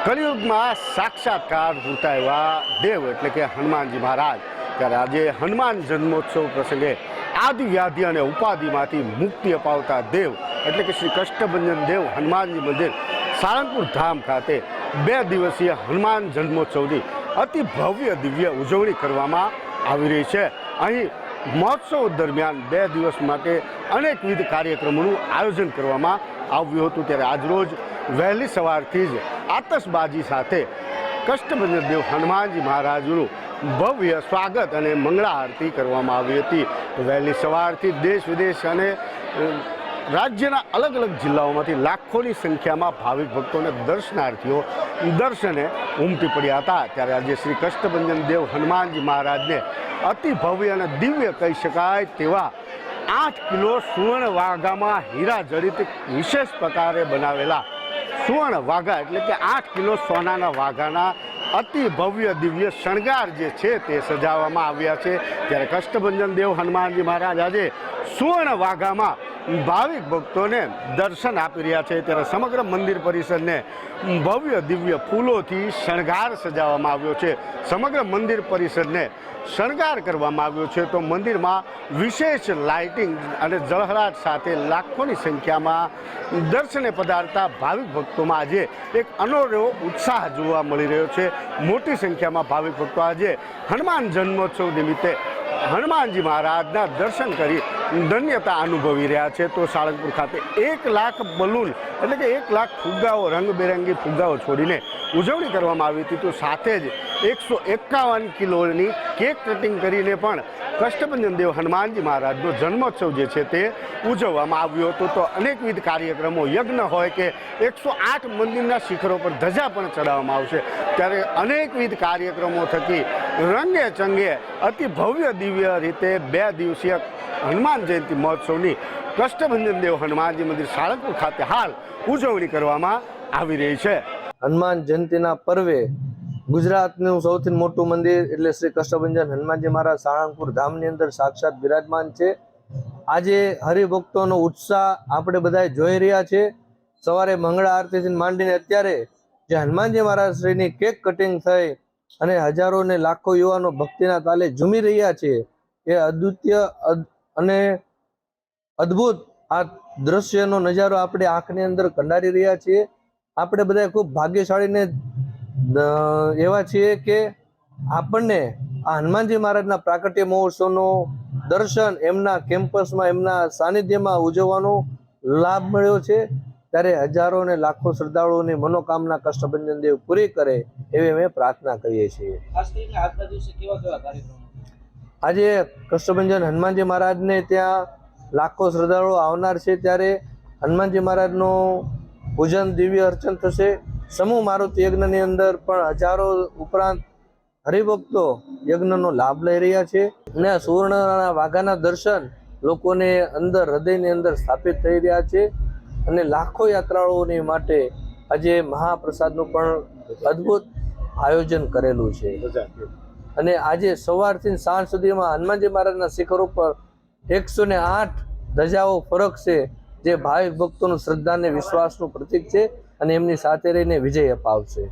કલિયુગમાં સાક્ષાત્કાર પૂરતા એવા દેવ એટલે કે હનુમાનજી મહારાજ ત્યારે આજે હનુમાન જન્મોત્સવ પ્રસંગે આદિ વ્યાધિ અને ઉપાધિમાંથી મુક્તિ અપાવતા દેવ એટલે કે શ્રી કષ્ટભંજન દેવ હનુમાનજી મંદિર સાળંગપુર ધામ ખાતે 2 દિવસીય હનુમાન જન્મોત્સવની અતિ ભવ્ય દિવ્ય ઉજવણી કરવામાં આવી રહી છે। અહીં મહોત્સવ દરમિયાન 2 દિવસ માટે અનેકવિધ કાર્યક્રમોનું આયોજન કરવામાં આવ્યું હતું। ત્યારે આજરોજ વહેલી સવારથી જ આતશબાજી સાથે કષ્ટભંજન દેવ હનુમાનજી મહારાજનું ભવ્ય સ્વાગત અને મંગળા આરતી કરવામાં આવી હતી। તો વહેલી સવારથી દેશ વિદેશ અને રાજ્યના અલગ અલગ જિલ્લાઓમાંથી લાખોની સંખ્યામાં ભાવિક ભક્તોને દર્શનાર્થીઓ દર્શને ઉમટી પડ્યા હતા। ત્યારે આજે શ્રી કષ્ટભંજન દેવ હનુમાનજી મહારાજને અતિ ભવ્ય અને દિવ્ય કહી શકાય તેવા 8 કિલો સુવર્ણ વાઘામાં હીરા જડિત વિશેષ પ્રકારે બનાવેલા સુવર્ણ વાઘા એટલે કે 8 કિલો સોનાના વાઘાના અતિ ભવ્ય દિવ્ય શણગાર જે છે તે સજાવવામાં આવ્યા છે। ત્યારે કષ્ટભંજન દેવ હનુમાનજી મહારાજ આજે સુવર્ણ વાઘામાં ભાવિક ભક્તોને દર્શન આપી રહ્યા છે। ત્યારે સમગ્ર મંદિર પરિસરને ભવ્ય દિવ્ય ફૂલોથી શણગાર સજાવવામાં આવ્યો છે। સમગ્ર મંદિર પરિસરને શણગાર કરવામાં આવ્યો છે। તો મંદિરમાં વિશેષ લાઇટિંગ અને ઝળહળાટ સાથે લાખોની સંખ્યામાં દર્શને પધારતા ભાવિક ભક્તોમાં આજે એક અનોખો ઉત્સાહ જોવા મળી રહ્યો છે। મોટી સંખ્યામાં ભાવિક ભક્તો આજે હનુમાન જન્મોત્સવ નિમિત્તે હનુમાનજી મહારાજના દર્શન કરી ધન્યતા અનુભવી રહ્યા છે। તો સાળંગપુર ખાતે 1 લાખ બલૂન એટલે કે 1 લાખ ફુગ્ગાઓ રંગબેરંગી ફુગ્ગાઓ છોડીને ઉજવણી કરવામાં આવી હતી। તો સાથે જ 151 કિલોની કેક કટિંગ કરીને પણ કષ્ટભંજન દેવ હનુમાનજી મહારાજનો જન્મોત્સવ જે છે તે ઉજવવામાં આવ્યો હતો। તો અનેકવિધ કાર્યક્રમો યજ્ઞ હોય કે 108 મંદિરના શિખરો પર ધજા પણ ચડાવવામાં આવશે। ત્યારે અનેકવિધ કાર્યક્રમો થકી રંગે ચંગે અતિ ભવ્ય દિવ્ય રીતે 2 દિવસીય હનુમાન જયંતિ મહોત્સવની કષ્ટભંજન દેવ હનુમાનજી મંદિર સાળંગપુર ખાતે હાલ ઉજવણી કરવામાં આવી રહી છે। હનુમાન જયંતિના પર્વે ગુજરાતનું સૌથી મોટું મંદિર એટલે શ્રી કષ્ટભંજન હનુમાનજી મહારાજ સાળંગપુર ધામની અંદર સાક્ષાત બિરાજમાન છે। આજે હરિભક્તોનો ઉત્સાહ આપણે બધા જોઈ રહ્યા છે। સવારે મંગળા આરતીથી માંડીને અત્યારે જે હનુમાનજી મહારાજ શ્રીની કેક કટિંગ થઈ અને હજારો ને લાખો યુવાનો ભક્તિના તાલે ઝૂમી રહ્યા છે। એ અદ્વિતીય અને અદ્ભુત આ દ્રશ્યનો નજારો આપણે આંખની અંદર કંડારી રહ્યા છીએ। આપણે બધા ખૂબ ભાગ્યશાળીને એવા છીએ કે આપણને આ હનુમાનજી મહારાજના પ્રાકટ્ય મહોત્સવનો દર્શન એમના કેમ્પસમાં એમના સાનિધ્યમાં ઉજવવાનો લાભ મળ્યો છે। ત્યારે હજારો ને લાખો શ્રદ્ધાળુઓની મનોકામના કષ્ટભંજન દેવ પૂરી કરે એવી અમે પ્રાર્થના કરીએ છીએ। આજે કષ્ટભંજન હનુમાનજી મહારાજને ત્યાં લાખો શ્રદ્ધાળુઓ આવનાર છે। ત્યારે હનુમાનજી મહારાજનું પૂજન દિવ્ય અર્ચન થશે। સમૂહ મારુતિ યજ્ઞની અંદર પણ હજારો ઉપરાંત હરિભક્તો યજ્ઞનો લાભ લઈ રહ્યા છે અને સુવર્ણના વાઘાના દર્શન લોકોને અંદર હૃદયની અંદર સ્થાપિત થઈ રહ્યા છે અને લાખો યાત્રાળુઓની માટે આજે મહાપ્રસાદનું પણ અદ્ભુત આયોજન કરેલું છે। અને આજે સવારથી સાંજ સુધીમાં હનુમાનજી મહારાજના શિખર ઉપર 108 ધજાઓ ફરકશે જે ભાવિક ભક્તોનું શ્રદ્ધા અને વિશ્વાસનું પ્રતીક છે અને એમની સાથે રહીને વિજય અપાવશે।